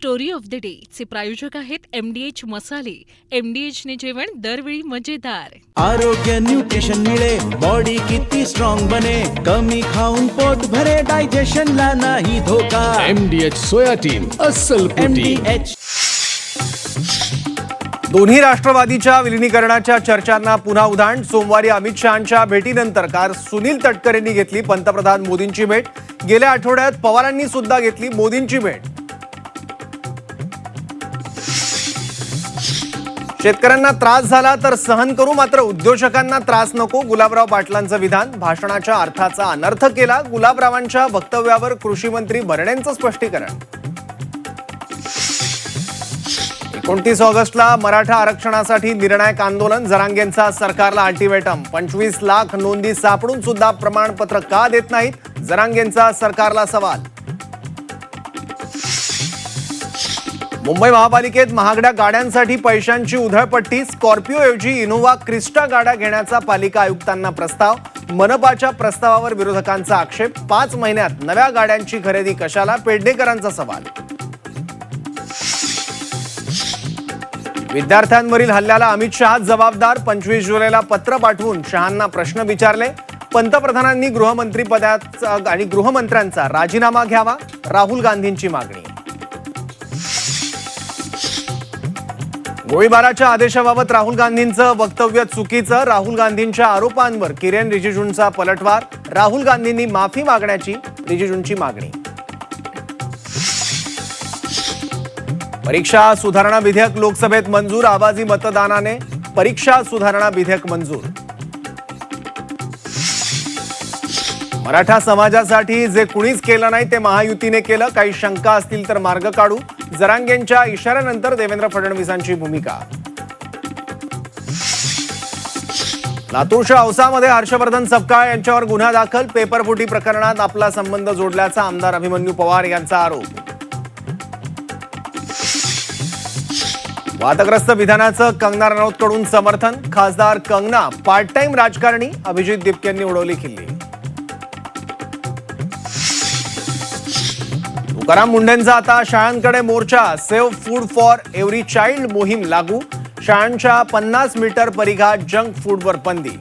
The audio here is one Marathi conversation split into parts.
स्टोरी ऑफ द डे चे प्रायोजक आहेत MDH मसाले. MDH ने जेवण दरवेळी मजेदार. आरोग्य न्यूट्रिशन मिळे, बॉडी किती स्ट्रॉंग बने, कमी खाऊन पोट भरे, डायजेशनला नाही धोका. MDH सोयाटीन अस्सल प्रोटीन. MDH. दोन्ही राष्ट्रवादीच्या विलिनीकरणाच्या चर्चांना पुन्हा उधाण. सोमवारी अमित शहांच्या भेटीनंतर काल सुनील तटकरेंनी घेतली पंतप्रधान मोदींची भेट. गेल्या आठवड्यात पवारांनी सुद्धा घेतली मोदींची भेट. शेतकऱ्यांना त्रास झाला तर सहन करू, मात्र उद्योजकांना त्रास नको, गुलाबराव पाटलांचं विधान. भाषणाच्या अर्थाचा अनर्थ केला, गुलाबरावांच्या वक्तव्यावर कृषी मंत्री भरणेंचं स्पष्टीकरण. 29 ऑगस्टला मराठा आरक्षणासाठी निर्णायक आंदोलन. जरांगेंचा सरकारला अल्टिमेटम. 25 लाख नोंदी सापडून सुद्धा प्रमाणपत्र का देत नाहीत, जरांगेंचा सरकारला सवाल. मुंबई महापालिकेत महागड्या गाड्यांसाठी पैशांची उधळपट्टी. स्कॉर्पिओऐवजी इनोव्हा क्रिस्टा गाड्या घेण्याचा पालिका आयुक्तांना प्रस्ताव. मनपाच्या प्रस्तावावर विरोधकांचा आक्षेप. 5 महिन्यात नव्या गाड्यांची खरेदी कशाला, पेडणेकरांचा सवाल. विद्यार्थ्यांवरील हल्ल्याला अमित शहा जबाबदार. 25 जुलैला पत्र पाठवून शहांना प्रश्न विचारले. पंतप्रधानांनी गृहमंत्रीपदाचा आणि गृहमंत्र्यांचा राजीनामा घ्यावा, राहुल गांधींची मागणी. गोळीबाराच्या आदेशाबाबत राहुल गांधींचं वक्तव्य चुकीचं. राहुल गांधींच्या आरोपांवर किरेन रिजिजूंचा पलटवार. राहुल गांधींनी माफी मागण्याची रिजिजूंची मागणी. परीक्षा सुधारणा विधेयक लोकसभेत मंजूर. आवाजी मतदानाने परीक्षा सुधारणा विधेयक मंजूर. मराठा समाजासाठी जे कुणीच केलं नाही ते महायुतीने केलं. काही शंका असतील तर मार्ग काढू. जरांगेंच्या इशाऱ्यानंतर देवेंद्र फडणवीसांची भूमिका. लातूरच्या औसामध्ये हर्षवर्धन सपकाळ यांच्यावर गुन्हा दाखल. पेपरफुटी प्रकरणात आपला संबंध जोडल्याचा आमदार अभिमन्यू पवार यांचा आरोप. वादग्रस्त विधानाचं कंगना रनौतकडून समर्थन. खासदार कंगना पार्ट टाइम राजकारणी, अभिजित दिपकेंनी उडवली खिल्ली. तुकाराम मुंढेंचा आता शाळांकडे मोर्चा. Save food for every child मोहीम लागू. शाळांच्या 50 मीटर परिघात जंक फूडवर बंदी.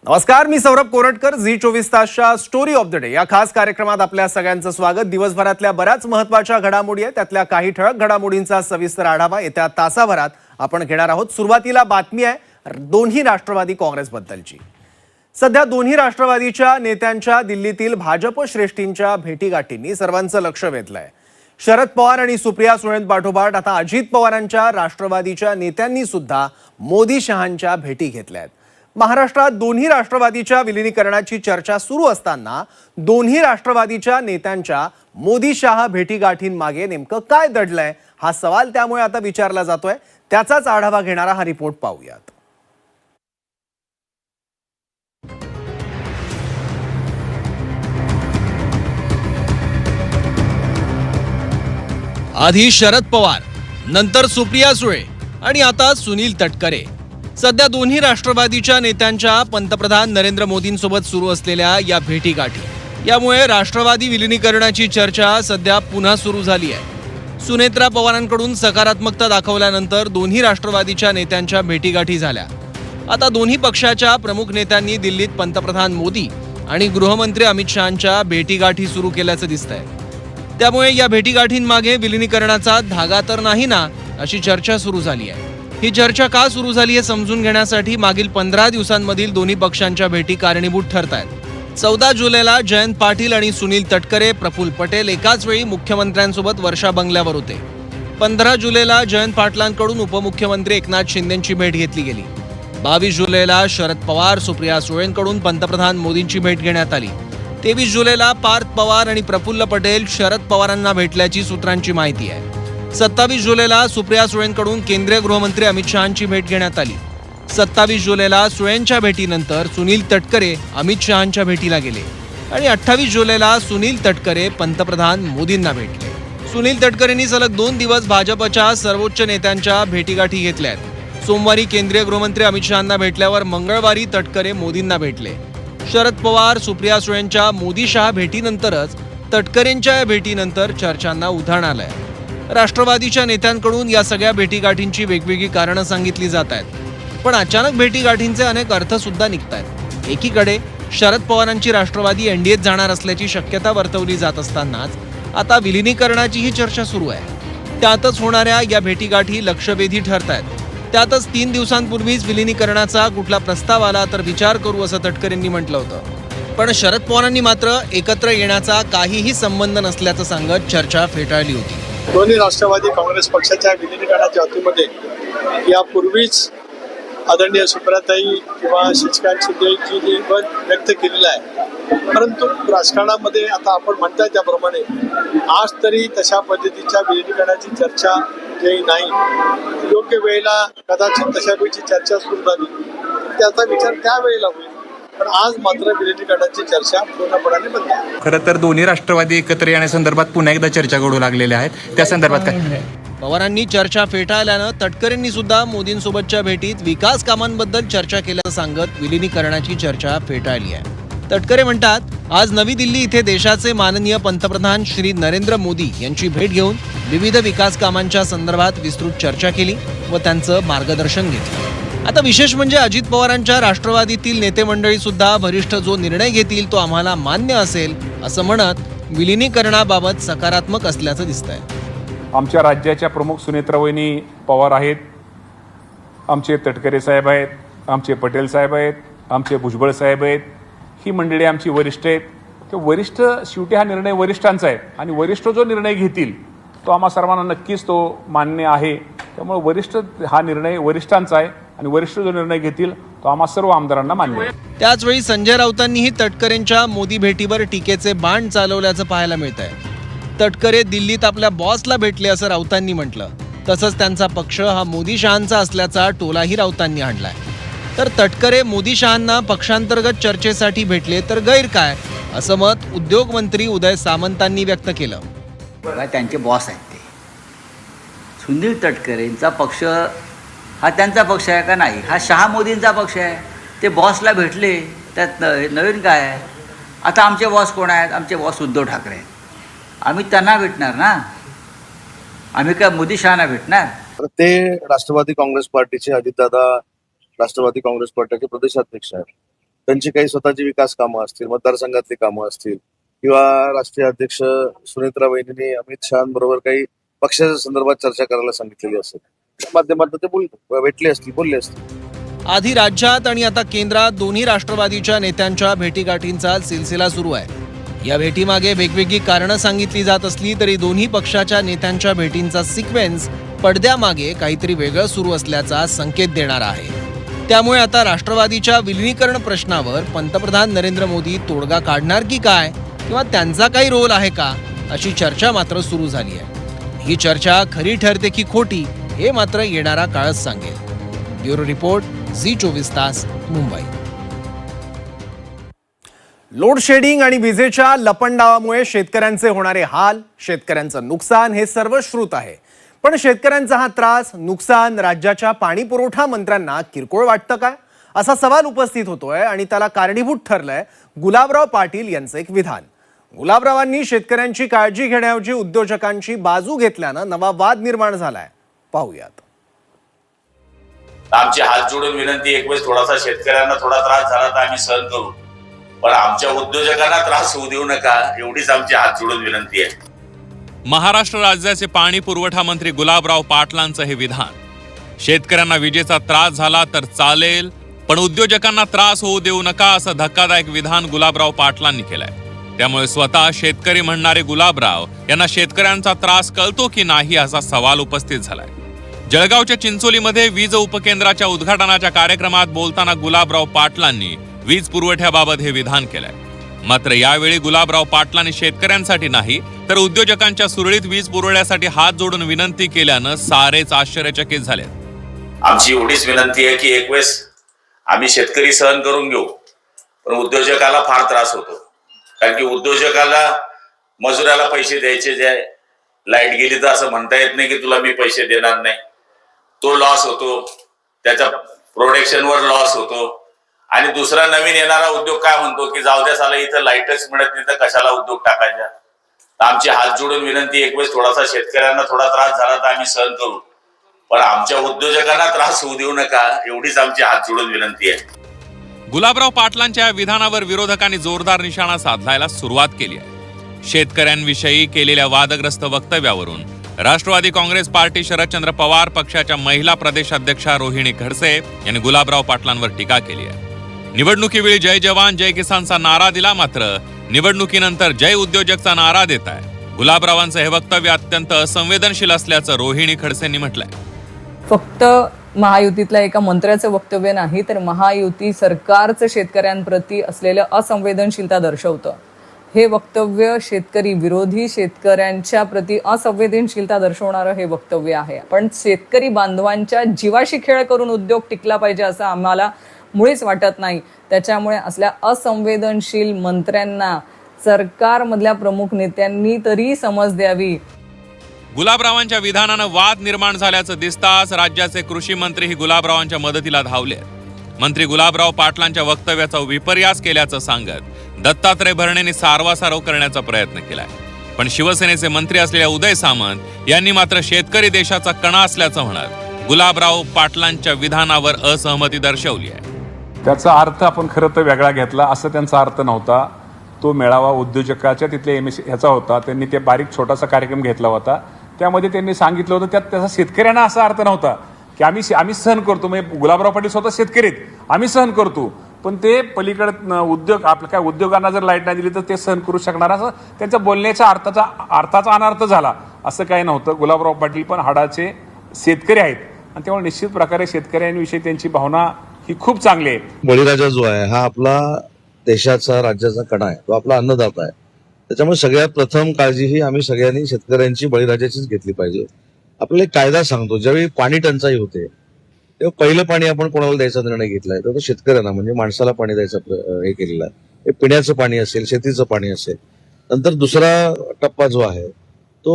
नमस्कार, मी सौरभ कोरटकर. झी24 तासच्या स्टोरी ऑफ द डे या खास कार्यक्रमात आपल्या सगळ्यांचं स्वागत. दिवसभरातल्या बऱ्याच महत्त्वाच्या घडामोडी आहेत, त्यातल्या काही ठळक घडामोडींचा सविस्तर आढावा येत्या तासाभरात आपण घेणार आहोत. सुरुवातीला बातमी आहे दोन्ही राष्ट्रवादी काँग्रेसबद्दलची. सध्या दोन्ही राष्ट्रवादीच्या नेत्यांच्या दिल्लीतील भाजप श्रेष्ठींच्या भेटीगाठींनी सर्वांचं लक्ष वेधलंय. शरद पवार आणि सुप्रिया सुळेंपाठोपाठ आता अजित पवारांच्या राष्ट्रवादीच्या नेत्यांनी सुद्धा मोदी शहांच्या भेटी घेतल्या आहेत. महाराष्ट्रात दोन्ही राष्ट्रवादीच्या विलिनीकरणाची चर्चा सुरू असताना दोन्ही राष्ट्रवादीच्या नेत्यांच्या मोदी शहा भेटीगाठींमागे नेमकं काय दडलंय, हा सवाल त्यामुळे आता विचारला जातोय. त्याचाच आढावा घेणारा हा रिपोर्ट पाहूयात. आधी शरद पवार, नंतर सुप्रिया सुळे आणि आता सुनील तटकरे. सध्या दोन्ही राष्ट्रवादीच्या नेत्यांच्या पंतप्रधान नरेंद्र मोदींसोबत सुरू असलेल्या या भेटीगाठी, यामुळे राष्ट्रवादी विलिनीकरणाची चर्चा सध्या पुन्हा सुरू झाली आहे. सुनेत्रा पवारांकडून सकारात्मकता दाखवल्यानंतर दोन्ही राष्ट्रवादीच्या नेत्यांच्या भेटीगाठी झाल्या. आता दोन्ही पक्षाच्या प्रमुख नेत्यांनी दिल्लीत पंतप्रधान मोदी आणि गृहमंत्री अमित शहांच्या भेटीगाठी सुरू केल्याचं दिसतंय. त्यामुळे या भेटीगाठींमागे विलिनीकरणाचा धागा तर नाही ना, अशी चर्चा सुरू झाली आहे. ही चर्चा का सुरू झाली हे समजून घेण्यासाठी मागील 15 दिवसांमधील दोन्ही पक्षांच्या भेटी कारणीभूत ठरत आहेत. 14 जुलैला जयंत पाटील आणि सुनील तटकरे, प्रफुल्ल पटेल एकाच वेळी मुख्यमंत्र्यांसोबत वर्षा बंगल्यावर होते. 15 जुलैला जयंत पाटलांकडून उपमुख्यमंत्री एकनाथ शिंदेंची भेट घेतली गेली. 22 जुलैला शरद पवार, सुप्रिया सुळेंकडून पंतप्रधान मोदींची भेट घेण्यात आली. 23 जुलैला पार्थ पवार आणि प्रफुल्ल पटेल शरद पवारांना भेटल्याची सूत्रांची माहिती आहे. 27 जुलैला सुप्रिया सुळेंकडून केंद्रीय गृहमंत्री अमित शहांची भेट घेण्यात आली. 27 जुलैला सुळेंच्या भेटीनंतर सुनील तटकरे अमित शहांच्या भेटीला गेले आणि 28 जुलैला सुनील तटकरे पंतप्रधान मोदींना भेटले. सुनील तटकरेंनी सलग 2 दिवस भाजपच्या सर्वोच्च नेत्यांच्या भेटीगाठी घेतल्यात. सोमवारी केंद्रीय गृहमंत्री अमित शहांना भेटल्यावर मंगळवारी तटकरे मोदींना भेटले. शरद पवार सुप्रिया सुळेंच्या मोदी शहा भेटीनंतरच तटकरेंच्या या भेटीनंतर चर्चांना उधाण आलंय. राष्ट्रवादीच्या नेत्यांकडून या सगळ्या भेटीगाठींची वेगवेगळी कारणं सांगितली जात आहेत. पण अचानक भेटीगाठींचे अनेक अर्थ सुद्धा निघत आहेत. एकीकडे शरद पवारांची राष्ट्रवादी एनडीएत जाणार असल्याची शक्यता वर्तवली जात असतानाच आता विलिनीकरणाचीही चर्चा सुरू आहे. त्यातच होणाऱ्या या भेटीगाठी लक्षवेधी ठरत आहेत. त्यातच 3 दिवसांपूर्वीच विलिनीकरणाचा कुठला प्रस्ताव आला तर विचार करू असं तटकरेंनी म्हटलं होतं. पण शरद पवारांनी मात्र एकत्र येण्याचा काहीही संबंध नसल्याचं सांगत चर्चा फेटाळली होती. दोन्ही राष्ट्रवादी काँग्रेस पक्षाच्या विलिनीकरणाच्या बाबतीमध्ये यापूर्वीच आदरणीय सुप्रियाताई किंवा शशिकांत शिंदेजी जे मत व्यक्त केलेलं आहे, परंतु राजकारणामध्ये आता आपण म्हणताय त्याप्रमाणे आज तरी तशा पद्धतीच्या विलिनीकरणाची चर्चा जे नाही, योग्य वेळेला कदाचित तशा वेळची चर्चा सुरू झाली त्याचा विचार त्यावेळेला होईल. पण आज मात्र विलिनीकरणाची चर्चा पूर्णपणाने बंद आहे. खरं तर दोन्ही राष्ट्रवादी एकत्र येण्यासंदर्भात पुन्हा एकदा चर्चा घडू लागलेल्या आहेत. त्या संदर्भात काय? पवारांनी चर्चा फेटाळल्यानं तटकरेंनी सुद्धा मोदींसोबतच्या भेटीत विकास कामांबद्दल चर्चा केल्याचं सांगत विलिनीकरणाची चर्चा फेटाळली आहे. तटकरे म्हणतात, आज नवी दिल्ली इथे देशाचे माननीय पंतप्रधान श्री नरेंद्र मोदी यांची भेट घेऊन विविध विकास कामांच्या संदर्भात विस्तृत चर्चा केली व त्यांचं मार्गदर्शन घेतलं. आता विशेष म्हणजे अजित पवारांच्या राष्ट्रवादीतील नेते मंडळी सुद्धा वरिष्ठ जो निर्णय घेतील तो आम्हाला मान्य असेल असं म्हणत विलिनीकरणाबाबत सकारात्मक असल्याचं दिसतंय. आमच्या राज्याच्या प्रमुख सुनेत्रावहिनी पवार आहेत, आमचे तटकरे साहेब आहेत, आमचे पटेल साहेब आहेत, आमचे भुजबळ साहेब आहेत. ही मंडळी आमची वरिष्ठ आहेत. ते वरिष्ठ शेवटी हा निर्णय वरिष्ठांचा आहे आणि वरिष्ठ जो निर्णय घेतील तो आम्हा सर्वांना नक्कीच तो मान्य आहे. त्यामुळे वरिष्ठ हा निर्णय वरिष्ठांचा आहे आणि वरिष्ठ जो निर्णय घेतील तो आम्हा सर्व आमदारांना मान्य आहे. त्याचवेळी संजय राऊतांनीही तटकरेंच्या मोदी भेटीवर टीकेचे बाण चालवल्याचं पाहायला मिळत आहे. तटकरे दिल्लीत आपल्या बॉसला भेटले असं राऊतांनी म्हटलं. तसंच त्यांचा पक्ष हा मोदी शहांचा असल्याचा टोलाही राऊतांनी आणलाय. तर तटकरे मोदी शहांना पक्षांतर्गत चर्चेसाठी भेटले तर गैर काय असं मत उद्योग मंत्री उदय सामंतांनी व्यक्त केलं. त्यांचे बॉस आहेत ते. सुनील तटकरेंचा पक्ष हा त्यांचा पक्ष आहे का नाही? हा शहा मोदींचा पक्ष आहे. ते बॉसला भेटले त्यात नवीन काय आहे? आता आमचे बॉस कोण आहेत? आमचे बॉस उद्धव ठाकरे आहेत. आम्ही त्यांना भेटणार ना, आम्ही काय मोदी शहाना भेटणार? ते राष्ट्रवादी काँग्रेस पार्टीचे अजितदादा राष्ट्रवादी काँग्रेस पार्टीचे प्रदेशाध्यक्ष आहेत. त्यांची काही स्वतःची विकास कामं असतील, मतदारसंघातली कामं असतील किंवा राष्ट्रीय अध्यक्ष सुनेत्रा वहिनींनी अमित शहांबरोबर काही पक्षाच्या संदर्भात चर्चा करायला सांगितलेली असेल, त्या माध्यमातून ते भेटले असतील, बोलले असतील. आधी राज्यात आणि आता केंद्रात दोन्ही राष्ट्रवादीच्या नेत्यांच्या भेटीगाठींचा सिलसिला सुरू आहे. या भेटीमागे वेगवेगळी कारणं सांगितली जात असली तरी दोन्ही पक्षाच्या नेत्यांच्या भेटींचा सिक्वेन्स पडद्यामागे काहीतरी वेगळं सुरू असल्याचा संकेत देणारा आहे. त्यामुळे आता राष्ट्रवादीच्या विलिनीकरण प्रश्नावर पंतप्रधान नरेंद्र मोदी तोडगा काढणार की काय किंवा त्यांचा काही रोल आहे का अशी चर्चा मात्र सुरू झाली आहे. ही चर्चा खरी ठरते की खोटी हे मात्र येणारा काळच सांगेल. ब्युरो रिपोर्ट, झी24 तास, मुंबई. लोड शेडिंग आणि विजेच्या लपंडावामुळे शेतकऱ्यांचे होणारे हाल, शेतकऱ्यांचं नुकसान हे सर्व श्रुत आहे. पण शेतकऱ्यांचा हा त्रास, नुकसान राज्याच्या पाणी पुरवठा मंत्र्यांना किरकोळ वाटतं का असा सवाल उपस्थित होतोय आणि त्याला कारणीभूत ठरलंय गुलाबराव पाटील यांचं एक विधान. गुलाबरावांनी शेतकऱ्यांची काळजी घेण्याऐवजी उद्योजकांची बाजू घेतल्यानं नवा वाद निर्माण झालाय. पाहूयात. आमची हात जोडून विनंती, एक वेळेस थोडासा शेतकऱ्यांना थोडा त्रास झाला तर आम्ही सहन करू, पण आमच्या उद्योजकांना त्रास होऊ देऊ नका, एवढीच आमची हात जोडून विनंती आहे. महाराष्ट्र राज्याचे पाणी पुरवठा मंत्री गुलाबराव पाटलांचं हे विधान. शेतकऱ्यांना विजेचा त्रास झाला तर चालेल, पण उद्योजकांना त्रास होऊ देऊ नका असं धक्कादायक विधान गुलाबराव पाटलांनी केलंय. त्यामुळे स्वतः शेतकरी म्हणणारे गुलाबराव यांना शेतकऱ्यांचा त्रास कळतो की नाही असा सवाल उपस्थित झालाय. जळगावच्या चिंचोलीमध्ये वीज उपकेंद्राच्या उद्घाटनाच्या कार्यक्रमात बोलताना गुलाबराव पाटलांनी वीज पुरवठ्याबाबत हे विधान केलंय. मात्र यावेळी गुलाबराव पाटलांनी शेतकऱ्यांसाठी नाही तर उद्योजकांच्या सुरळीत वीज पुरवठ्यासाठी हात जोडून विनंती केल्यानं सारेच आश्चर्यचकित झाले. आमची एवढीच विनंती आहे की एक वेळेस आम्ही शेतकरी सहन करून घेऊ, पण उद्योजकाला फार त्रास होतो. कारण की उद्योजकाला मजुराला पैसे द्यायचे, जे लाईट गेली तर असं म्हणता येत नाही की तुला मी पैसे देणार नाही. तो लॉस होतो, त्याच्या प्रोडक्शनवर लॉस होतो आणि दुसरा नवीन येणारा उद्योग काय म्हणतो की जाऊ द्या साला इथं लाईटच मिळत नाही तर कशाला उद्योग टाकायचा. तर आमची हात जोडून विनंती, एक वेळेस थोडासा शेतकऱ्यांना थोडा त्रास झाला तर आम्ही सहन करू, पण आमच्या उद्योजकांना त्रास होऊ देऊ नका, एवढीच आमची हात जोडून विनंती आहे. गुलाबराव पाटलांच्या या विधानावर विरोधकांनी जोरदार निशाणा साधायला सुरुवात केली आहे. शेतकऱ्यांविषयी केलेल्या वादग्रस्त वक्तव्यावरून राष्ट्रवादी काँग्रेस पार्टी शरदचंद्र पवार पक्षाच्या महिला प्रदेशाध्यक्षा रोहिणी खडसे यांनी गुलाबराव पाटलांवर टीका केली आहे. निवडणुकीवेळी जय जवान जय किसानचा नारा दिला, मात्र निवडणुकीनंतर जय उद्योजकचा नारा देत आहे. गुलाबरावांचं हे वक्तव्य अत्यंत असंवेदनशील असल्याचं रोहिणी खडसेंनी म्हटलंय. फक्त महायुतीतल्या एका मंत्र्याचं वक्तव्य नाही, तर महायुती सरकारचं शेतकऱ्यांप्रती असलेलं असंवेदनशीलता दर्शवतं. हे वक्तव्य शेतकरी विरोधी, शेतकऱ्यांच्या प्रती असंवेदनशीलता दर्शवणारं हे वक्तव्य आहे. पण शेतकरी बांधवांच्या जीवाशी खेळ करून उद्योग टिकला पाहिजे असं आम्हाला मुळीच वाटत नाही. त्याच्यामुळे असल्या असंवेदनशील मंत्र्यांना सरकारमधल्या प्रमुख नेत्यांनी तरी समज द्यावी. गुलाबरावांच्या विधानानं वाद निर्माण झाल्याचं दिसताच राज्याचे कृषी मंत्रीही गुलाबरावांच्या मदतीला धावले. मंत्री गुलाबराव पाटलांच्या वक्तव्याचा विपर्यास केल्याचं सांगत दत्तात्रय भरणेंनी सारवासारव करण्याचा प्रयत्न केलाय. पण शिवसेनेचे मंत्री असलेल्या उदय सामंत यांनी मात्र शेतकरी देशाचा कणा असल्याचं म्हणत गुलाबराव पाटलांच्या विधानावर असहमती दर्शवली आहे. त्याचा अर्थ आपण खरं तर वेगळा घेतला, असं त्यांचा अर्थ नव्हता. तो मेळावा उद्योजकाच्या तिथल्या ह्याचा होता. त्यांनी ते बारीक छोटासा कार्यक्रम घेतला होता. त्यामध्ये त्यांनी सांगितलं होतं, त्याचा शेतकऱ्यांना असा अर्थ नव्हता की आम्ही सहन करतो. म्हणजे गुलाबराव पाटील स्वतः शेतकरी आहेत, आम्ही सहन करतो, पण ते पलीकडे उद्योग आपल्या काय उद्योगांना जर लाईट नाही दिली तर ते सहन करू शकणार, असं त्यांच्या बोलण्याच्या अर्थाचा अनर्थ झाला. असं काही नव्हतं. गुलाबराव पाटील पण हाडाचे शेतकरी आहेत आणि त्यामुळे निश्चित प्रकारे शेतकऱ्यांविषयी त्यांची भावना ही खूप चांगली आहे. बळीराजा जो आहे हा आपला देशाचा, राज्याचा कणा आहे, तो आपला अन्नदाता आहे. त्याच्यामुळे सगळ्यात प्रथम काळजी ही आम्ही सगळ्यांनी शेतकऱ्यांची, बळीराजाचीच घेतली पाहिजे. आपल्याला एक कायदा सांगतो, ज्यावेळी पाणी टंचाई होते तेव्हा पहिलं पाणी आपण कोणाला द्यायचा निर्णय घेतलाय, तर तो शेतकऱ्यांना म्हणजे माणसाला पाणी द्यायचा हे केलेला आहे. हे पिण्याचं पाणी असेल, शेतीचं पाणी असेल. नंतर दुसरा टप्पा जो आहे तो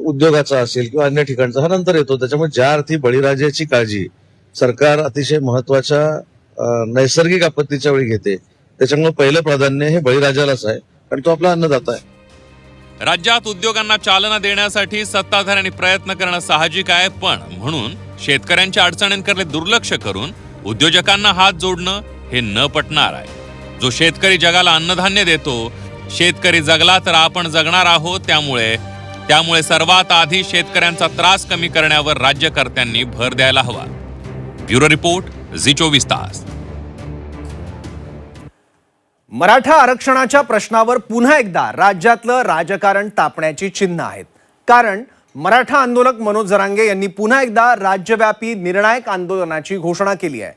उद्योगाचा असेल किंवा अन्य ठिकाणचा, हा नंतर येतो. त्याच्यामुळे ज्या अर्थी बळीराजाची काळजी सरकार अतिशय महत्वाच्या नैसर्गिक आपत्तीच्या वेळी घेते, त्याच्यामुळे पहिलं प्राधान्य हे बळीराजालाच आहे, कारण तो आपला अन्नदाता आहे. राज्यात उद्योगांना चालना देण्यासाठी सत्ताधाऱ्यांनी प्रयत्न करणं साहजिक आहे, पण म्हणून शेतकऱ्यांच्या अडचणींकडे दुर्लक्ष करून उद्योजकांना हात जोडणं हे न पटणार आहे. जो शेतकरी जगाला अन्नधान्य देतो, शेतकरी जगला तर आपण जगणार आहोत. त्यामुळे सर्वात आधी शेतकऱ्यांचा त्रास कमी करण्यावर राज्यकर्त्यांनी भर द्यायला हवा. ब्युरो रिपोर्ट, झी 24 तास. मराठा आरक्षणाच्या प्रश्नावर पुन्हा एकदा राज्यातलं राजकारण तापण्याची चिन्ह आहेत. कारण मराठा आंदोलक मनोज जरांगे यांनी पुन्हा एकदा राज्यव्यापी निर्णायक आंदोलनाची घोषणा केली आहे.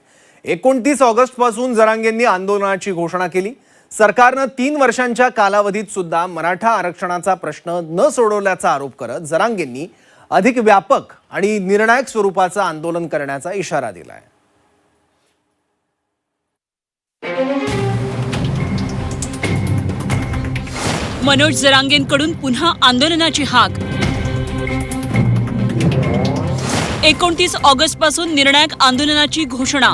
29 ऑगस्टपासून जरांगेंनी आंदोलनाची घोषणा केली. सरकारनं 3 वर्षांच्या कालावधीत सुद्धा मराठा आरक्षणाचा प्रश्न न सोडवल्याचा आरोप करत जरांगेंनी अधिक व्यापक आणि निर्णायक स्वरूपाचं आंदोलन करण्याचा इशारा दिलाय. मनोज जरांगेंकडून पुन्हा आंदोलनाची हाक. 29 ऑगस्ट पासून निर्णायक आंदोलनाची घोषणा.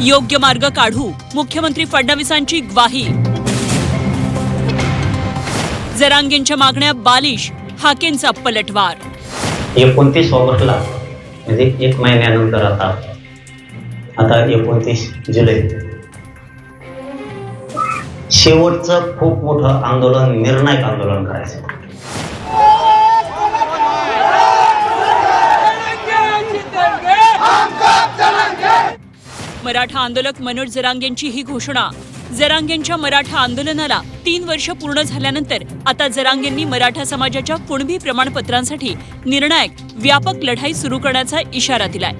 योग्य मार्ग काढू, मुख्यमंत्री फडणवीसांची ग्वाही. जरांगेंच्या मागण्या बालिश, हाकेंचा पलटवार. 29 ऑगस्टला म्हणजे 1 महिन्यानंतर आता 29 जुलै शेवटचं खूप मोठं आंदोलन, निर्णायक आंदोलन करायचं. मराठा आंदोलक मनोज जरांगेंची ही घोषणा. जरांगेंच्या मराठा आंदोलनाला 3 वर्ष पूर्ण झाल्यानंतर आता जरांगेंनी मराठा समाजाच्या कुणबी प्रमाणपत्रांसाठी निर्णायक व्यापक लढाई सुरू करण्याचा इशारा दिलाय.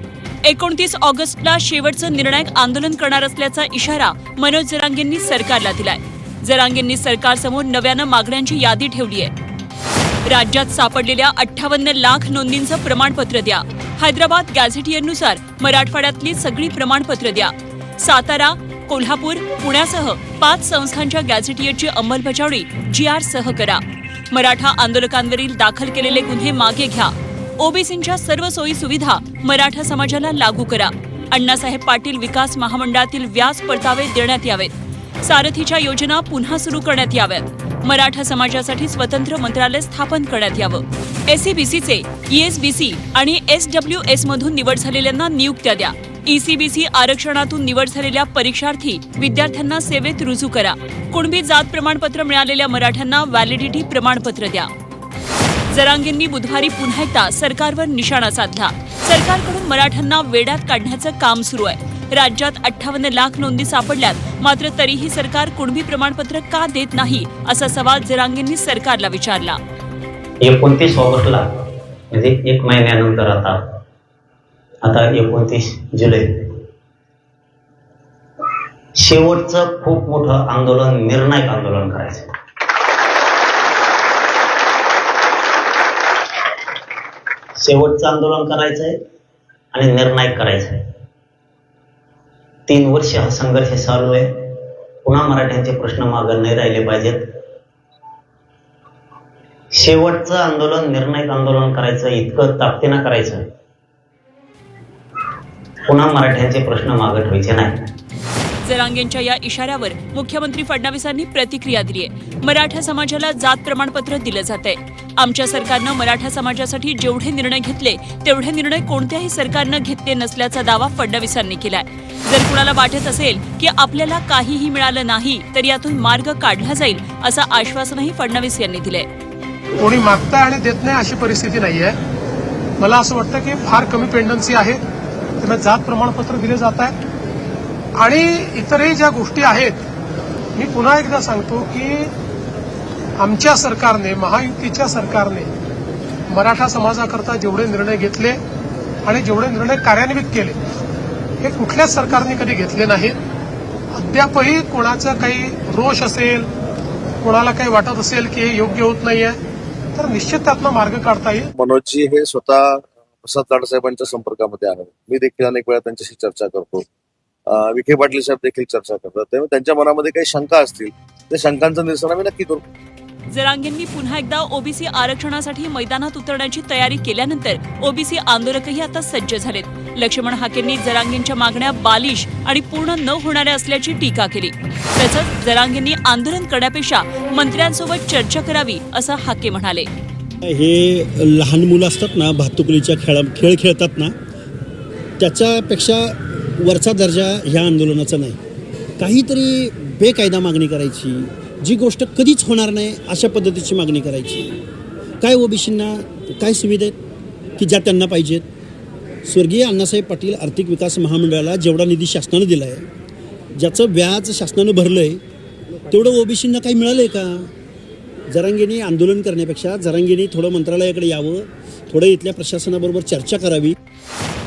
29 ऑगस्टला शेवटचं निर्णायक आंदोलन करणार असल्याचा इशारा मनोज जरांगेंनी सरकारला दिलाय. जरांगेंनी सरकारसमोर नव्यानं मागण्यांची यादी ठेवली आहे. राज्यात सापडलेल्या 58 लाख नोंदींचं प्रमाणपत्र द्या. हैदराबाद गॅझेटियरनुसार मराठवाड्यातली सगळी प्रमाणपत्र द्या. सातारा, कोल्हापूर, पुण्यासह 5 संस्थांच्या गॅझेटियरची अंमलबजावणी GR सह करा. मराठा आंदोलकांवरील दाखल केलेले गुन्हे मागे घ्या. ओबीसींच्या सर्व सोयी सुविधा मराठा समाजाला लागू करा. अण्णासाहेब पाटील विकास महामंडळातील व्याज परतावे देण्यात यावेत. सारथीच्या योजना पुन्हा सुरू करण्यात याव्यात. मराठा समाजासाठी स्वतंत्र मंत्रालय स्थापन करण्यात यावं. एसईबीसीचे ईएसबीसी आणि एसडब्ल्यूएस मधून निवड झालेल्यांना नियुक्त्या द्या. ईसीबीसी आरक्षणातून निवड झालेल्या परीक्षार्थी विद्यार्थ्यांना सेवेत रुजू करा. कुणबी जात प्रमाणपत्र मिळालेल्या मराठ्यांना व्हॅलिडिटी प्रमाणपत्र द्या. जरांगेंनी बुधवारी पुन्हा एकदा सरकारवर निशाणा साधला. सरकारकडून मराठ्यांना वेड्यात काढण्याचं काम सुरू आहे. राज्यात 58 लाख नोंदी सापडल्यात, मात्र तरीही सरकार कुणबी प्रमाणपत्र का देत नाही असा सवाल जरांगेंनी सरकारला विचारला. 29 ऑगस्टला म्हणजे 1 महिन्यानंतर आता 29 जुलै शेवटचं खूप मोठं आंदोलन, निर्णायक आंदोलन करायचं. शेवटचं आंदोलन करायचंय आणि निर्णायक करायचंय. 3 वर्ष हा संघर्ष चालू आहे. पुन्हा मराठ्यांचे प्रश्न मागे नाही राहिले पाहिजेत. शेवटचं आंदोलन, निर्णायक आंदोलन करायचं, इतकं ताकदीनं करायचं, पुन्हा मराठ्यांचे प्रश्न मागे ठेवायचे नाही. जरांगेंच्या या इशाऱ्यावर मुख्यमंत्री फडणवीसांनी प्रतिक्रिया दिली आहे. मराठा समाजाला जात प्रमाणपत्र दिलं जातंय. आमच्या सरकारनं मराठा समाजासाठी जेवढे निर्णय घेतले तेवढे निर्णय कोणत्याही सरकारनं घेतले नसल्याचा दावा फडणवीसांनी केलाय. जर कुणाला वाटत असेल की आपल्याला काहीही मिळालं नाही तर यातून मार्ग काढला जाईल असं आश्वासनही फडणवीस यांनी दिलंय. कोणी मागताय आणि देत नाही अशी परिस्थिती नाहीये. मला असं वाटतं की फार कमी पेंडन्सी आहे, त्यांना जात प्रमाणपत्र दिले जात आहे. आणि इतरही ज्या गोष्टी आहेत, मी पुन्हा एकदा सांगतो की आमच्या सरकारने, महायुतीच्या सरकारने मराठा समाजाकरता जेवढे निर्णय घेतले आणि जेवढे निर्णय कार्यान्वित केले हे कुठल्याच सरकारने कधी घेतले नाहीत. अद्यापही कोणाचा काही रोष असेल, कोणाला काही वाटत असेल की हे योग्य होत नाहीये तर निश्चित त्यातनं मार्ग काढता येईल. मनोजजी हे स्वतः प्रसाद लाडसाहेबांच्या संपर्कामध्ये आहे. मी देखील अनेक वेळा त्यांच्याशी चर्चा करतो. विखे पाटील साहेब देखील चर्चा करतात. त्यामुळे त्यांच्या मनामध्ये काही शंका असतील त्या शंकांचं निरसन आम्ही नक्की करू. जरांगेंनी पुन्हा एकदा ओबीसी आरक्षणासाठी मैदानात उतरण्याची तयारी केल्यानंतर ओबीसी आंदोलकही आता सज्ज झालेत. लक्ष्मण हाकेंनी जरांगेंच्या मागण्या बालिश आणि पूर्ण न होणाऱ्या असल्याची टीका केली. तसंच जरांगेंनी आंदोलन करण्यापेक्षा मंत्र्यांसोबत चर्चा करावी असं हाके म्हणाले. हे लहान मुलं असतात ना, भातुकलीच्या खेळ खेळतात ना, त्याच्यापेक्षा वरचा दर्जा ह्या आंदोलनाचा नाही. काहीतरी बेकायदा मागणी करायची, जी गोष्ट कधीच होणार नाही अशा पद्धतीची मागणी करायची. काय ओबीसींना काय सुविधा आहेत की ज्या त्यांना पाहिजेत? स्वर्गीय अण्णासाहेब पाटील आर्थिक विकास महामंडळाला जेवढा निधी शासनानं दिला आहे, ज्याचं व्याज शासनानं भरलं आहे, तेवढं ओबीसींना काही मिळालं आहे का? जरांगेंनी आंदोलन करण्यापेक्षा जरांगेंनी थोडं मंत्रालयाकडे यावं, थोडं इथल्या प्रशासनाबरोबर चर्चा करावी.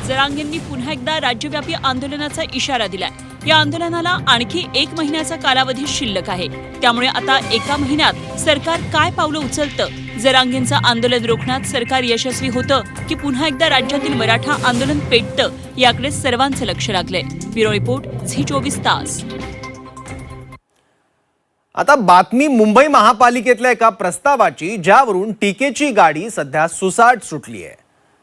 जरांगेंनी पुन्हा एकदा राज्यव्यापी आंदोलनाचा इशारा दिलाय. या आंदोलनाला आणखी 1 महिन्याचा कालावधी शिल्लक आहे. त्यामुळे आता 1 महिन्यात सरकार काय पावलं उचलतं? जरांगेंचं आंदोलन रोखण्यात सरकार यशस्वी होतं की पुन्हा एकदा राज्यातील मराठा आंदोलन पेटतं याकडे सर्वांचं लक्ष लागलंय. ब्युरो रिपोर्ट, झी24 तास. आता बातमी मुंबई महापालिकेतल्या एका प्रस्तावाची, ज्यावरून टीकेची गाडी सध्या सुसाट सुटली आहे.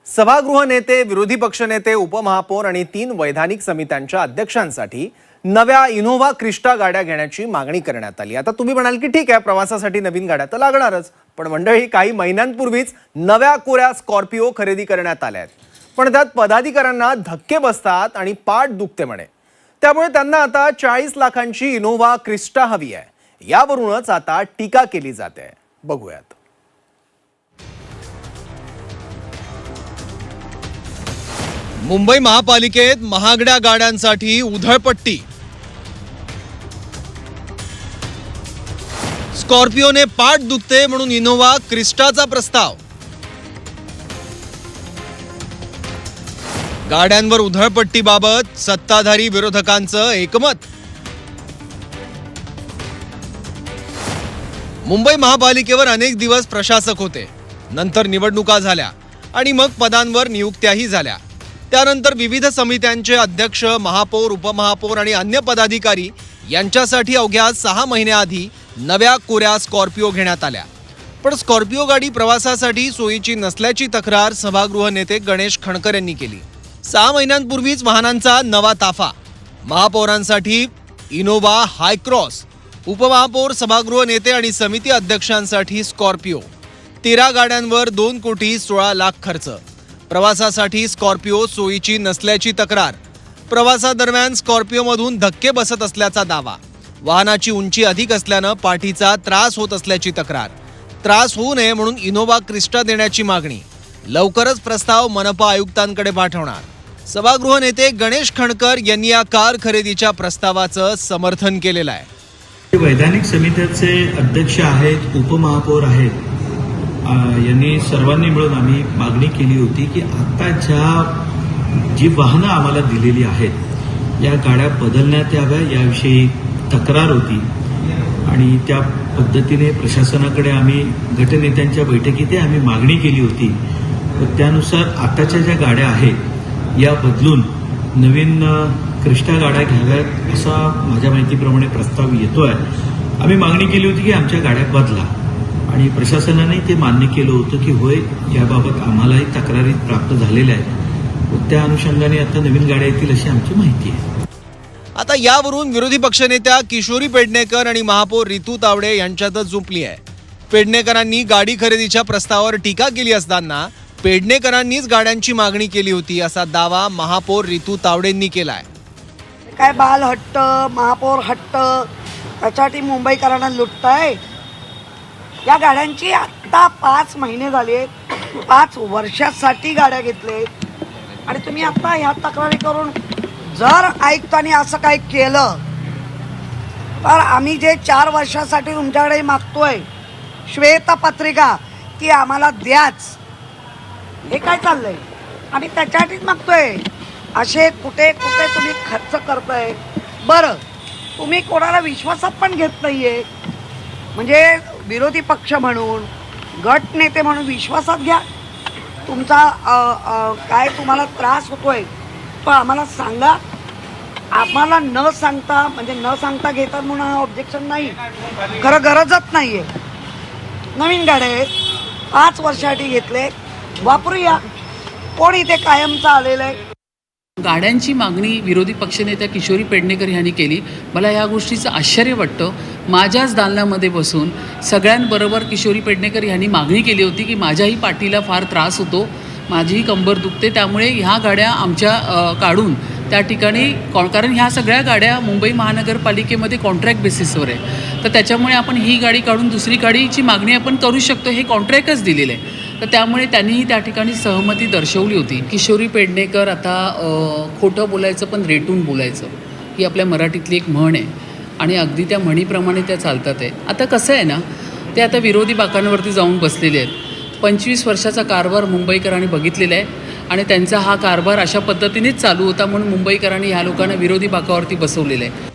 सभागृह नेते, विरोधी पक्षनेते, उपमहापौर आणि 3 वैधानिक समित्यांच्या अध्यक्षांसाठी नव्या इनोव्हा क्रिस्टा गाड्या घेण्याची मागणी करण्यात आली. आता तुम्ही म्हणाल की ठीक आहे, प्रवासासाठी नवीन गाड्या तर लागणारच, पण मंडळी काही महिन्यांपूर्वीच नव्या कोऱ्या स्कॉर्पिओ खरेदी करण्यात आल्या आहेत. पण त्यात पदाधिकाऱ्यांना धक्के बसतात आणि पाठ दुखते म्हणे. त्यामुळे त्यांना आता 40 लाखांची इनोव्हा क्रिस्टा हवी आहे. यावरूनच आता टीका केली जाते. बघूयात. मुंबई महापालिकेत महागड्या गाड्यांसाठी उधळपट्टी. स्कॉर्पिओने पाठ दुखते म्हणून इनोव्हा क्रिस्टाचा प्रस्ताव. गाड्यांवर उधळपट्टीबाबत सत्ताधारी विरोधकांचं एकमत. मुंबई महापालिकेवर अनेक दिवस प्रशासक होते, नंतर निवडणुका झाल्या आणि मग पदांवर नियुक्त्याही झाल्या. त्यानंतर विविध समित्यांचे अध्यक्ष, महापौर, उपमहापौर आणि अन्य पदाधिकारी यांच्यासाठी अवघ्या 6 महिन्याआधी नव्या कोऱ्या स्कॉर्पिओ घेण्यात आल्या. पण स्कॉर्पिओ गाडी प्रवासासाठी सोयीची नसल्याची तक्रार सभागृह नेते गणेश खणकर यांनी केली. 6 महिन्यांपूर्वीच वाहनांचा नवा ताफा. महापौरांसाठी इनोव्हा हायक्रॉस, उपमहापौर, सभागृह नेते आणि समिती अध्यक्षांसाठी स्कॉर्पिओ. 13 गाड्यांवर 2,16,00,000 खर्च. प्रवासासाठी स्कॉर्पिओ सोयीची नसल्याची तक्रार. प्रवासादरम्यान स्कॉर्पिओमधून धक्के बसत असल्याचा दावा. वाहनाची उंची अधिक असल्यानं पाठीचा त्रास होत असल्याची तक्रार. त्रास होऊ नये म्हणून इनोव्हा क्रिस्टा देण्याची मागणी. लवकरच प्रस्ताव मनपा आयुक्तांकडे पाठवणार. सभागृह नेते गणेश खणकर यांनी या कार खरेदीच्या प्रस्तावाचं समर्थन केलेलं आहे. वैधानिक समितीचे अध्यक्ष आहेत, उपमहापौर आहेत, यांनी सर्वांनी मिळून आम्ही मागणी केली होती की आता जी वाहनं आम्हाला दिलेली आहेत या गाड्या बदलण्यात याव्या, याविषयी तक्रार होती आणि त्या पद्धतीने प्रशासनाकडे आम्ही गटनेत्यांच्या बैठकीत आम्ही मागणी केली होती. तर त्यानुसार आताच्या ज्या गाड्या आहेत या बदलून नवीन क्रिस्टा गाड्या घ्याव्यात असा माझ्या माहितीप्रमाणे प्रस्ताव येतो आहे. आम्ही मागणी केली होती की आमच्या गाड्या बदला आणि प्रशासनाने ते मान्य केलं होतं की होय, याबाबत आम्हालाही तक्रारी प्राप्त झालेल्या आहेत. त्या अनुषंगाने आता नवीन गाड्या येतील अशी आमची माहिती आहे. आता यावरून विरोधी पक्षनेत्या किशोरी पेडणेकर आणि महापौर रितू तावडे यांच्यातच जुंपली आहे. पेडणेकरांनी गाडी खरेदीच्या प्रस्तावावर टीका केली असताना पेडणेकरांनीच गाड्यांची मागणी केली होती असा दावा महापौर रितू तावडेंनी केलाय. काय बाल हट्ट, महापौर हट्ट, त्याच्यासाठी मुंबईकरांना लुटताय. या गाड्यांची आत्ता 5 महिने झाले, 5 वर्षासाठी गाड्या घेतले आणि तुम्ही आता ह्या तक्रारी करून जर आयुक्तांनी असं काही केलं तर आम्ही जे 4 वर्षासाठी तुमच्याकडे मागतोय श्वेतपत्रिका ती आम्हाला द्याच. हे काय चाललंय आणि त्याच्यासाठीच मागतोय. असे कुठे कुठे तुम्ही खर्च करताय. बरं, तुम्ही कोणाला विश्वासात पण घेत नाहीये. म्हणजे विरोधी पक्ष म्हणून, गट नेते म्हणून विश्वासात घ्या. तुमचा काय तुम्हाला त्रास होतोय तो आम्हाला सांगा. आम्हाला न सांगता घेतात म्हणून हा ऑब्जेक्शन नाही, खरं गरजच नाही आहे. नवीन गाड्या आहेत, 5 वर्षासाठी घेतले, वापरूया. कोण इथे कायमचं आलेलं आहे. गाड्यांची मागणी विरोधी पक्षनेत्या किशोरी पेडणेकर यांनी केली. मला या गोष्टीचं आश्चर्य वाटतं. माझ्याच दालनामध्ये बसून सगळ्यांबरोबर किशोरी पेडणेकर यांनी मागणी केली होती की माझ्याही पाठीला फार त्रास होतो, माझीही कंबर दुखते, त्यामुळे ह्या गाड्या आमच्या काढून त्या ठिकाणी, कारण ह्या सगळ्या गाड्या मुंबई महानगरपालिकेमध्ये कॉन्ट्रॅक्ट बेसिसवर आहे, तर त्याच्यामुळे आपण ही गाडी काढून दुसरी गाडीची मागणी आपण करू शकतो, हे कॉन्ट्रॅक्टच दिलेलं आहे. तर त्यामुळे त्यांनीही त्या ठिकाणी सहमती दर्शवली होती. किशोरी पेडणेकर आता खोटं बोलायचं पण रेटून बोलायचं ही आपल्या मराठीतली एक म्हण आहे आणि अगदी त्या म्हणीप्रमाणे त्या चालतात आहे. आता कसं आहे ना, ते आता विरोधी बाकांवरती जाऊन बसलेले आहेत. 25 वर्षाचा कारभार मुंबईकरांनी बघितलेला आहे आणि त्यांचा हा कारभार अशा पद्धतीनेच चालू होता म्हणून मुंबईकरांनी ह्या लोकांना विरोधी बाकावरती बसवलेलं आहे.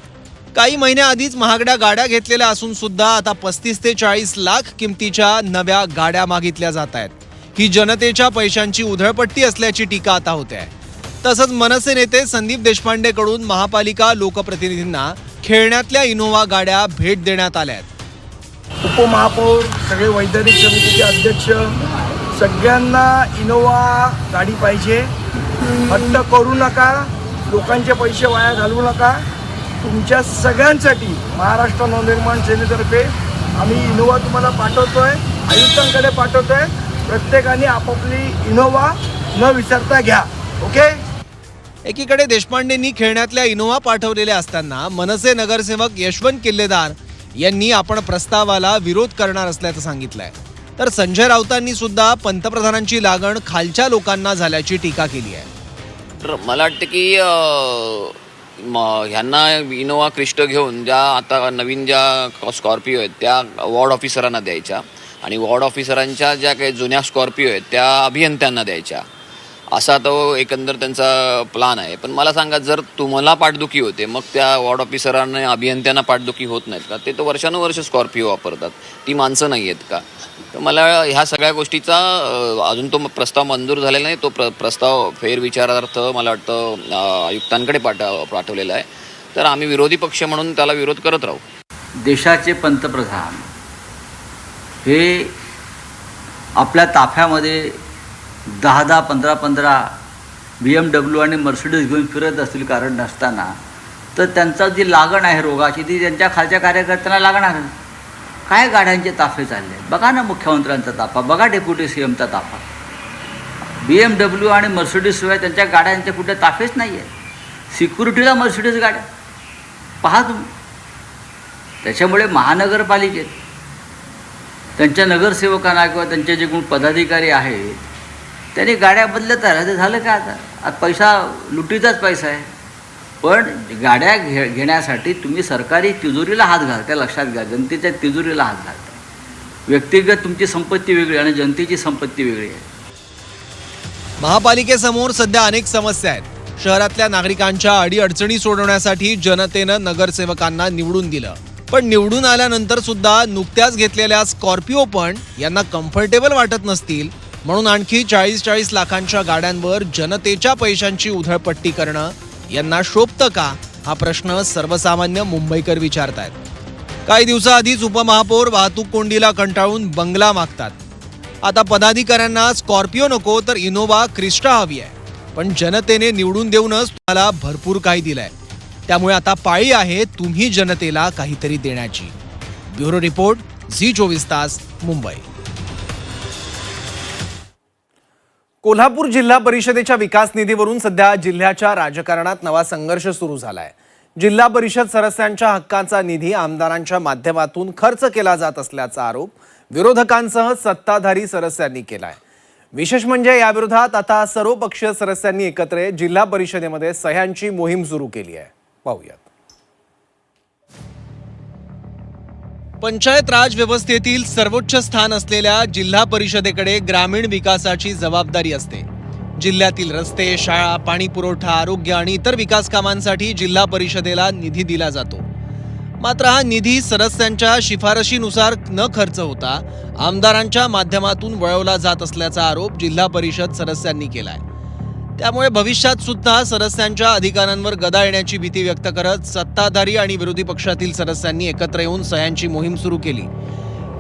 काही महिन्याआधीच महागड्या गाड्या घेतलेल्या असून सुद्धा आता 35 ते 40 लाख किमतीच्या नव्या गाड्या मागितल्या जात आहेत. ही जनतेच्या पैशांची उधळपट्टी असल्याची टीका आता होते आहे. तसंच मनसे नेते संदीप देशपांडेकडून महापालिका लोकप्रतिनिधींना खेळण्यातल्या इनोव्हा गाड्या भेट देण्यात आल्या आहेत. उपमहापौर, सगळे वैधानिक समितीचे अध्यक्ष, सगळ्यांना इनोव्हा गाडी पाहिजे. हट्ट करू नका, लोकांचे पैसे वाया घालवू नका. तुमच्या सगळ्यांसाठी महाराष्ट्र नवनिर्माण सेनेतर्फे आम्ही इनोव्हा तुम्हाला पाठवतोय, आयुक्तांकडे पाठवतोय. प्रत्येकाने आपापली इनोव्हा न विसरता घ्या. ओके. एकीकडे देशपांडेंनी खेळण्यातल्या इनोव्हा पाठवलेल्या असताना मनसे नगरसेवक यशवंत किल्लेदार यांनी आपण प्रस्तावाला विरोध करणार असल्याचं सांगितलंय. तर संजय राऊतांनी सुद्धा पंतप्रधानांची लागण खालच्या लोकांना झाल्याची टीका केली आहे. तर मला वाटतं की ह्यांना इनोव्हा क्रिस्टा घेऊन ज्या आता नवीन ज्या स्कॉर्पिओ आहेत त्या वॉर्ड ऑफिसरांना द्यायच्या आणि वॉर्ड ऑफिसरांच्या ज्या काही जुन्या स्कॉर्पिओ आहेत त्या अभियंत्यांना द्यायच्या, असा तो एकंदर त्यांचा प्लान आहे. पण मला सांगा, जर तुम्हाला पाठदुखी होते मग त्या वॉर्ड ऑफिसरांना अभियंत्यांना पाठदुखी होत नाहीत का? ते तर वर्षानुवर्ष स्कॉर्पिओ वापरतात, ती माणसं नाही आहेत का? तर मला ह्या सगळ्या गोष्टीचा अजून तो प्रस्ताव मंजूर झालेला नाही. तो प्रस्ताव फेरविचारार्थ मला वाटतं आयुक्तांकडे पाठवलेला आहे. तर आम्ही विरोधी पक्ष म्हणून त्याला विरोध करत राहू. देशाचे पंतप्रधान हे आपल्या ताफ्यामध्ये 10 15 BMW आणि मर्सिडीज घेऊन फिरत असतील कारण नसताना, तर त्यांचा जी लागण आहे रोगाची ती त्यांच्या खालच्या कार्यकर्त्यांना लागणार. काय गाड्यांचे ताफे चालले, बघा ना मुख्यमंत्र्यांचा ताफा, बघा डेप्युटी CMचा ताफा. BMW आणि मर्सिडीजशिवाय त्यांच्या गाड्यांचे कुठे ताफेच नाही आहेत. सिक्युरिटीला मर्सिडीज गाड्या पहा तुम्ही. त्याच्यामुळे महानगरपालिकेत त्यांच्या नगरसेवकांना किंवा त्यांचे जे कोण पदाधिकारी आहेत त्यांनी गाड्या बदलत राहिल्या. ते झालं का आता पैसा लुटीचाच पैसा आहे. पण गाड्या घेण्यासाठी तुम्ही सरकारी तिजोरीला हात घालता, लक्षात घ्या. जनतेच्या तिजोरीला हात घालता. व्यक्तिगत तुमची संपत्ती वेगळी आणि जनतेची संपत्ती वेगळी आहे. महापालिकेसमोर सध्या अनेक समस्या आहेत. शहरातल्या नागरिकांच्या अडीअडचणी सोडवण्यासाठी जनतेनं नगरसेवकांना निवडून दिलं, पण निवडून आल्यानंतर सुद्धा नुकत्याच घेतलेल्या स्कॉर्पिओ पण यांना कम्फर्टेबल वाटत नसतील म्हणून आणखी 40 लाखांच्या गाड्यांवर जनतेच्या पैशांची उधळपट्टी करणं यांना शोभतं का, हा प्रश्न सर्वसामान्य मुंबईकर विचारतायत. काही दिवसाआधीच उपमहापौर वाहतूक कोंडीला कंटाळून बंगला मागतात. आता पदाधिकाऱ्यांना स्कॉर्पिओ नको तर इनोव्हा क्रिस्टा हवी आहे. पण जनतेने निवडून देऊनच तुम्हाला भरपूर काही दिलंय. त्यामुळे आता पाळी आहे तुम्ही जनतेला काहीतरी देण्याची. ब्युरो रिपोर्ट, झी 24 तास, मुंबई. कोल्हापूर जिल्हा परिषदेच्या विकास निधीवरून सध्या जिल्ह्याच्या राजकारणात नवा संघर्ष सुरू झालाय. जिल्हा परिषद सदस्यांच्या हक्काचा निधी आमदारांच्या माध्यमातून खर्च केला जात असल्याचा आरोप विरोधकांसह सत्ताधारी सदस्यांनी केलाय. विशेष म्हणजे याविरोधात आता सर्वपक्षीय सदस्यांनी एकत्र येत जिल्हा परिषदेमध्ये सह्यांची मोहीम सुरू केली आहे. पाहूयात. पंचायत राज व्यवस्थेतील सर्वोच्च स्थान असलेल्या जिल्हा परिषदेकडे ग्रामीण विकासाची जबाबदारी असते. जिल्ह्यातील रस्ते, शाळा, पाणी पुरवठा, आरोग्य आणि इतर विकास कामांसाठी जिल्हा परिषदेला निधी दिला जातो. मात्र हा निधी सदस्यांच्या शिफारशीनुसार न खर्च होता आमदारांच्या माध्यमातून वळवला जात असल्याचा आरोप जिल्हा परिषद सदस्यांनी केलाय. त्यामुळे भविष्यात सुद्धा सदस्यांच्या अधिकारांवर गदा येण्याची भीती व्यक्त करत सत्ताधारी आणि विरोधी पक्षातील सदस्यांनी एकत्र येऊन सह्यांची मोहीम सुरू केली.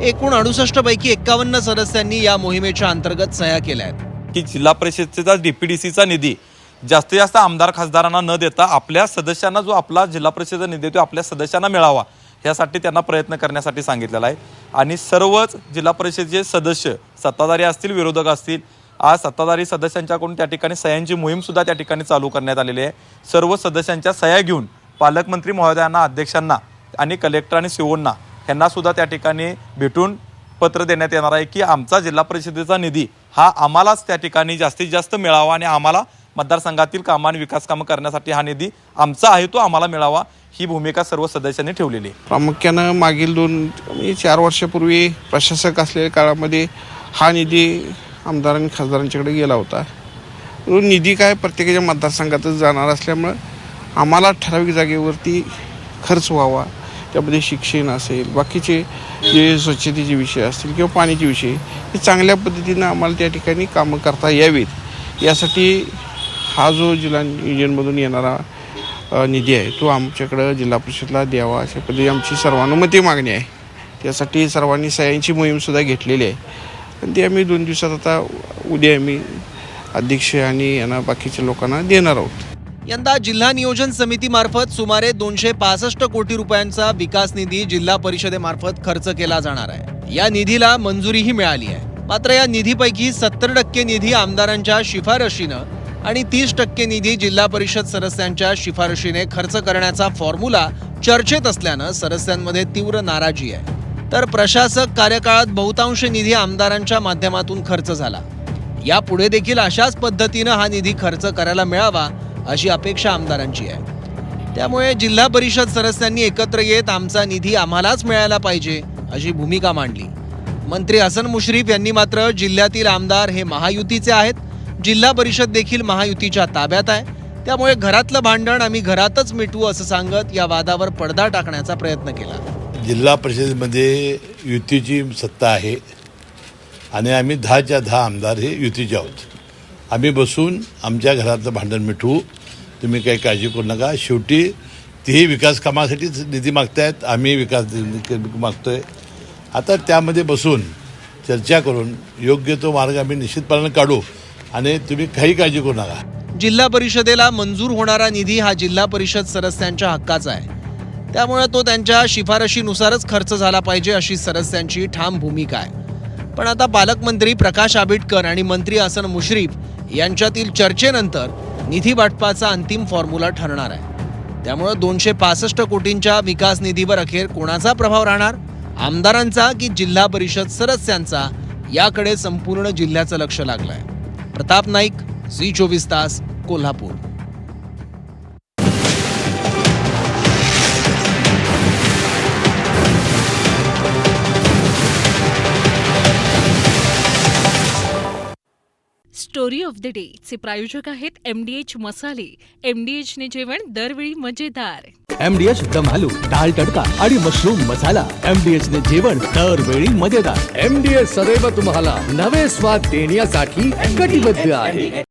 एकूण 68 पैकी 51 सदस्यांनी या मोहिमेच्या अंतर्गत सह्या केल्या आहेत. की जिल्हा परिषदेचा DPDCचा निधी जास्तीत जास्त आमदार खासदारांना न देता आपल्या सदस्यांना, जो आपला जिल्हा परिषदेचा निधी देतो आपल्या सदस्यांना मिळावा, यासाठी त्यांना प्रयत्न करण्यासाठी सांगितलेला आहे. आणि सर्वच जिल्हा परिषदेचे सदस्य, सत्ताधारी असतील विरोधक असतील, आज सत्ताधारी सदस्यांच्याकडून त्या ठिकाणी सह्यांची मोहीम सुद्धा त्या ठिकाणी चालू करण्यात आलेली आहे. सर्व सदस्यांच्या सह्या घेऊन पालकमंत्री महोदयांना, अध्यक्षांना आणि कलेक्टर आणि सीओंना यांना सुद्धा त्या ठिकाणी भेटून पत्र देण्यात येणार आहे की आमचा जिल्हा परिषदेचा निधी हा आम्हालाच त्या ठिकाणी जास्तीत जास्त मिळावा आणि आम्हाला मतदारसंघातील कामं आणि विकास कामं करण्यासाठी हा निधी आमचा आहे तो आम्हाला मिळावा, ही भूमिका सर्व सदस्यांनी ठेवलेली आहे. प्रामुख्यानं मागील 4 वर्षापूर्वी प्रशासक असलेल्या काळामध्ये हा निधी आमदारांनी खासदारांच्याकडे गेला होता. निधी काय प्रत्येकाच्या मतदारसंघातच जाणार असल्यामुळं आम्हाला ठराविक जागेवरती खर्च व्हावा, त्यामध्ये शिक्षण असेल, बाकीचे जे स्वच्छतेचे विषय असतील किंवा पाण्याचे विषय, हे चांगल्या पद्धतीनं आम्हाला त्या ठिकाणी कामं करता यावीत, यासाठी हा जो जिल्हा नियोजनमधून येणारा निधी आहे तो आमच्याकडं जिल्हा परिषदला द्यावा, अशा पद्धतीने आमची सर्वानुमती मागणी आहे. त्यासाठी सर्वांनी सह्यांची मोहीमसुद्धा घेतलेली आहे. पण ते आम्ही 2 दिवसात, आता उद्या आम्ही अध्यक्ष आणि यांना बाकीच्या लोकांना देणार आहोत. यंदा जिल्हा नियोजन समितीमार्फत सुमारे 265 कोटी रुपयांचा विकास निधी जिल्हा परिषदेमार्फत खर्च केला जाणार आहे. या निधीला मंजुरीही मिळाली आहे. मात्र या निधीपैकी 70% निधी आमदारांच्या शिफारशीनं आणि 30% निधी जिल्हा परिषद सदस्यांच्या शिफारशीने खर्च करण्याचा फॉर्म्युला चर्चेत असल्यानं सदस्यांमध्ये तीव्र नाराजी आहे. तर प्रशासक कार्यकाळात बहुतांश निधी आमदारांच्या माध्यमातून खर्च झाला. यापुढे देखील अशाच पद्धतीनं हा निधी खर्च करायला मिळावा अशी अपेक्षा आमदारांची आहे. त्यामुळे जिल्हा परिषद सदस्यांनी एकत्र येत आमचा निधी आम्हालाच मिळायला पाहिजे अशी भूमिका मांडली. मंत्री हसन मुश्रीफ यांनी मात्र जिल्ह्यातील आमदार हे महायुतीचे आहेत, जिल्हा परिषद देखील महायुतीच्या ताब्यात आहे, त्यामुळे घरातलं भांडण आम्ही घरातच मिटवू असं सांगत या वादावर पडदा टाकण्याचा प्रयत्न केला. जिल्हा परिषदेमध्ये युतीची सत्ता आहे आणि आम्ही 10च्या 10 आमदार हे युतीचे आहोत. आम्ही बसून आमच्या घरातलं भांडण मिटवू, तुम्ही काही काळजी करू नका. शेवटी तेही विकास कामासाठीच निधी मागतायत, आम्ही विकास मागतोय. आता त्यामध्ये बसून चर्चा करून योग्य तो मार्ग आम्ही निश्चितपणाने काढू आणि तुम्ही काही काळजी करू नका. जिल्हा परिषदेला मंजूर होणारा निधी हा जिल्हा परिषद सदस्यांच्या हक्काचा आहे, त्यामुळे तो त्यांच्या शिफारशीनुसारच खर्च झाला पाहिजे अशी सदस्यांची ठाम भूमिका आहे. पण आता पालकमंत्री प्रकाश आंबेडकर आणि मंत्री हसन मुश्रीफ यांच्यातील चर्चेनंतर निधी वाटपाचा अंतिम फॉर्म्युला ठरणार आहे. त्यामुळे 265 कोटींच्या विकास निधीवर अखेर कोणाचा प्रभाव राहणार, आमदारांचा की जिल्हा परिषद सदस्यांचा, याकडे संपूर्ण जिल्ह्याचं लक्ष लागलंय. प्रताप नाईक, झी 24 तास, Kolhapur. Story of the day चे प्रायोजक आहेत MDH मसाले. MDH ने जेवण दरवेळी मजेदार. MDH दम आलू, दाल तडका आणि मशरूम मसाला. MDH ने जेवण दरवेळी मजेदार. MDH सदैव तुम्हाला नवे स्वाद देण्यासाठी कटिबद्ध आहे.